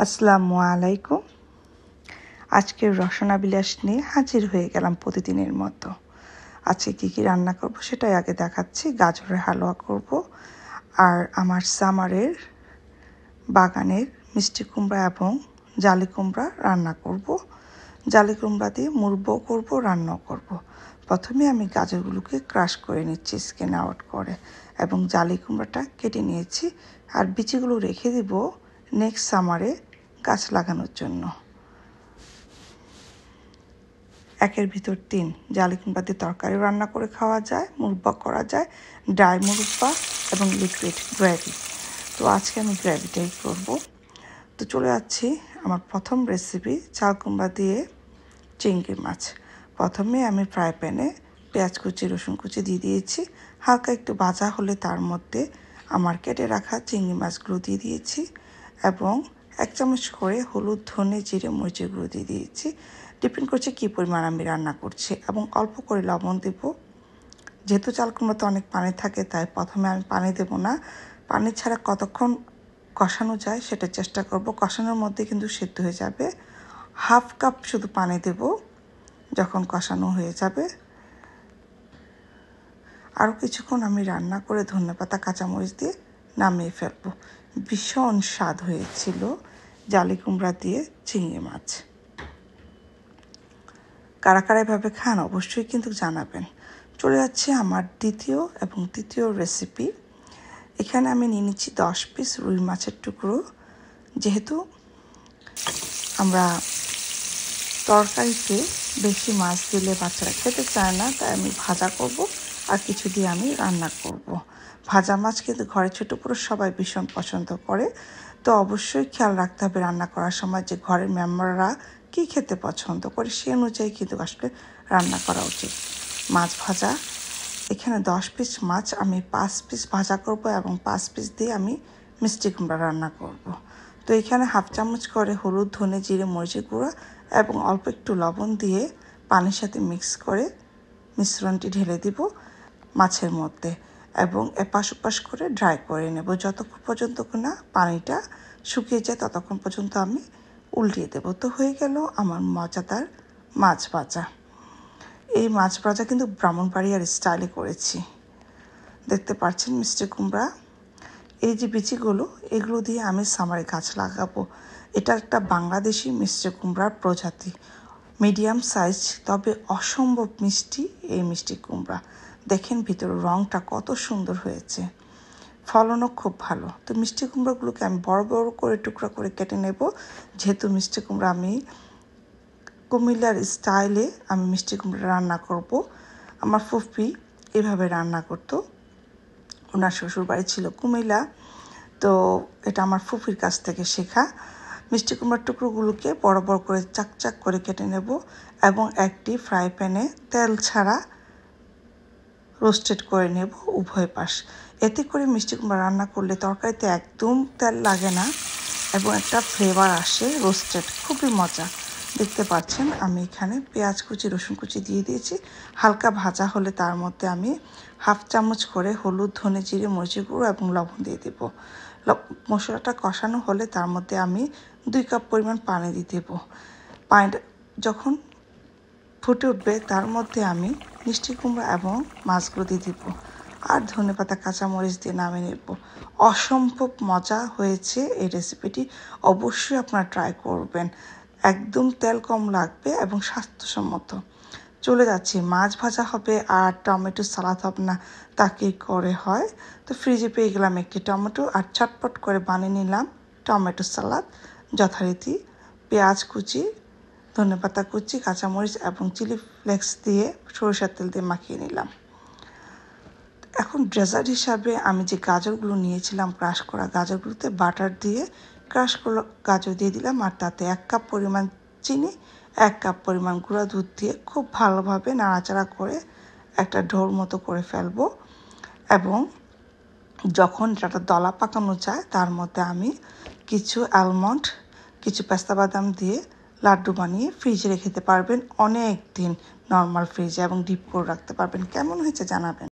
আসসালামু আলাইকুম। আজকের রসনা বিলাস নিয়ে হাজির হয়ে গেলাম প্রতিদিনের মতো। আজকে কী রান্না করব সেটাই আগে দেখাচ্ছি। গাজরের হালুয়া করব, আর আমার সামারের বাগানের মিষ্টি কুমড়া এবং জালি কুমড়া রান্না করব। জালি কুমড়া দিয়ে মুরব্বাও করব, রান্নাও করব। প্রথমে আমি গাজরগুলোকে ক্রাশ করে নিচ্ছি স্কিন আউট করে, এবং জালি কুমড়াটা কেটে নিয়েছি। আর বিচিগুলো রেখে দিব নেক্সট সামারে গাছ লাগানোর জন্য। একের ভিতর তিন। জালি কুমড়া দিয়ে তরকারি রান্না করে খাওয়া যায়, মুরব্বা করা যায়, ড্রাই মুরব্বা এবং লিকুইড গ্রেভি। তো আজকে আমি গ্রেভিটাই করব। তো চলে যাচ্ছি আমার প্রথম রেসিপি, চাল কুমড়া দিয়ে চিংড়ি মাছ। প্রথমে আমি ফ্রাই প্যানে পেঁয়াজ কুচি রসুন কুচি দিয়ে দিয়েছি। হালকা একটু ভাজা হলে তার মধ্যে আমার কেটে রাখা চিংড়ি মাছগুলো দিয়ে দিয়েছি, এবং 1 চামচ করে হলুদ, ধনে, জিরে, মরিচের গুঁড়ো দিয়ে দিয়েছি। ডিপেন্ড করছে কী পরিমাণ আমি রান্না করছি, এবং অল্প করে লবণ দেব। যেহেতু চাল কুমড়াতে অনেক পানি থাকে, তাই প্রথমে আমি পানি দেব না। পানি ছাড়া কতক্ষণ কষানো যায় সেটা চেষ্টা করব। কষানোর মধ্যে কিন্তু সেদ্ধ হয়ে যাবে। 1/2 কাপ শুধু পানি দেব যখন কষানো হয়ে যাবে। আরও কিছুক্ষণ আমি রান্না করে ধনেপাতা কাঁচামরিচ দিয়ে নামিয়ে ফেলবো। ভীষণ স্বাদ হয়েছিল জালি কুমড়া দিয়ে চিংড়ি মাছ। কারা কারা এভাবে খান অবশ্যই কিন্তু জানাবেন। চলে যাচ্ছে আমার দ্বিতীয় এবং তৃতীয় রেসিপি। এখানে আমি নিয়ে নিচ্ছি 10 পিস রুই মাছের টুকরো। যেহেতু আমরা তরকারিতে বেশি মাছ দিলে বাচ্চারা খেতে চায় না, তাই আমি ভাজা করব, আর কিছু দিয়ে আমি রান্না করব। ভাজা মাছ কিন্তু ঘরে ছোটো পুরো সবাই ভীষণ পছন্দ করে। তো অবশ্যই খেয়াল রাখতে হবে রান্না করার সময় যে ঘরের মেম্বাররা কী খেতে পছন্দ করে, সে অনুযায়ী কিন্তু আসলে রান্না করা উচিত। মাছ ভাজা, এখানে 10 পিস মাছ আমি 5 পিস ভাজা করব, এবং 5 পিস দিয়ে আমি মিষ্টি কুমড়া রান্না করব। তো এখানে 1/2 চামচ করে হলুদ, ধনে, জিরে, মরিচের গুঁড়া এবং অল্প একটু লবণ দিয়ে পানির সাথে মিক্স করে মিশ্রণটি ঢেলে দিব মাছের মধ্যে, এবং এপাশ ওপাশ করে ড্রাই করে নেব। যতক্ষণ পর্যন্ত না পানিটা শুকিয়ে যায় ততক্ষণ পর্যন্ত আমি উল্টিয়ে দেব। তো হয়ে গেল আমার মজাদার মাছ ভাজা। এই মাছ ভাজা কিন্তু ব্রাহ্মণবাড়িয়ার স্টাইলে করেছি। দেখতে পাচ্ছেন মিষ্টি কুমড়া, এই যে বিচিগুলো, এগুলো দিয়ে আমি সামারে গাছ লাগাবো। এটা একটা বাংলাদেশি মিষ্টি কুমড়ার প্রজাতি, মিডিয়াম সাইজ, তবে অসম্ভব মিষ্টি এই মিষ্টি কুমড়া। দেখেন ভিতরের রঙটা কত সুন্দর হয়েছে, ফলনও খুব ভালো। তো মিষ্টি কুমড়াগুলোকে আমি বড় বড় করে টুকরা করে কেটে নেব। যেহেতু মিষ্টি কুমড়া আমি কুমিল্লার স্টাইলে আমি মিষ্টি কুমড়া রান্না করব। আমার ফুফি এভাবে রান্না করতো, ওনার শ্বশুরবাড়ি ছিল কুমিল্লা। তো এটা আমার ফুফির কাছ থেকে শেখা। মিষ্টি কুমড়ার টুকরোগুলোকে বড় বড় করে চাকচাক করে কেটে নেব, এবং একটি ফ্রাই প্যানে তেল ছাড়া রোস্টেড করে নেব উভয় পাশ। এতে করে মিষ্টি কুমড়া রান্না করলে তরকারিতে একদম তেল লাগে না, এবং একটা ফ্লেভার আসে রোস্টেড, খুবই মজা। দেখতে পাচ্ছেন আমি এখানে পেঁয়াজ কুচি রসুন কুচি দিয়ে দিয়েছি। হালকা ভাজা হলে তার মধ্যে আমি 1/2 চামচ করে হলুদ, ধনে, জিরে, মরিচের গুঁড়ো এবং লবণ দিয়ে দেব। মশলাটা কষানো হলে তার মধ্যে আমি 2 কাপ পরিমাণ পানি দিয়ে দেব। পানিটা যখন ফুটে উঠবে তার মধ্যে আমি মিষ্টি কুমড়া এবং মাছগুলো দিয়ে দেব, আর ধনেপাতা কাঁচামরিচ দিয়ে নামিয়ে নেব। অসম্ভব মজা হয়েছে এই রেসিপিটি, অবশ্যই আপনারা ট্রাই করবেন। একদম তেল কম লাগবে এবং স্বাস্থ্যসম্মত। চলে যাচ্ছি, মাছ ভাজা হবে আর টমেটো সালাদ হবে না, তা কী করে হয়। তো ফ্রিজে পেয়ে গেলাম একটি টমেটো, আর চটপট করে বানিয়ে নিলাম টমেটো সালাদ। যথারীতি পেঁয়াজ কুচি, ধনেপাতা কুচি, কাঁচামরিচ এবং চিলি ফ্লেক্স দিয়ে সরিষার তেল দিয়ে মাখিয়ে নিলাম। এখন ডেজার্ট হিসাবে আমি যে গাজরগুলো নিয়েছিলাম, ক্রাশ করা গাজরগুলোতে বাটার দিয়ে ক্রাশ করা গাজর দিয়ে দিলাম, আর তাতে 1 কাপ পরিমাণ চিনি, 1 কাপ পরিমাণ গুঁড়া দুধ দিয়ে খুব ভালোভাবে নাড়াচাড়া করে একটা ডোর মতো করে ফেলবো। এবং যখন এটা দলা পাকানো যায় তার মধ্যে আমি কিছু আলমন্ড, কিছু পেস্তা বাদাম দিয়ে লাড্ডু বানিয়ে ফ্রিজে রেখে দিতে পারবেন অনেক দিন, নর্মাল ফ্রিজে, এবং ডিপ করে রাখতে পারবেন। কেমন হয়েছে জানাবেন।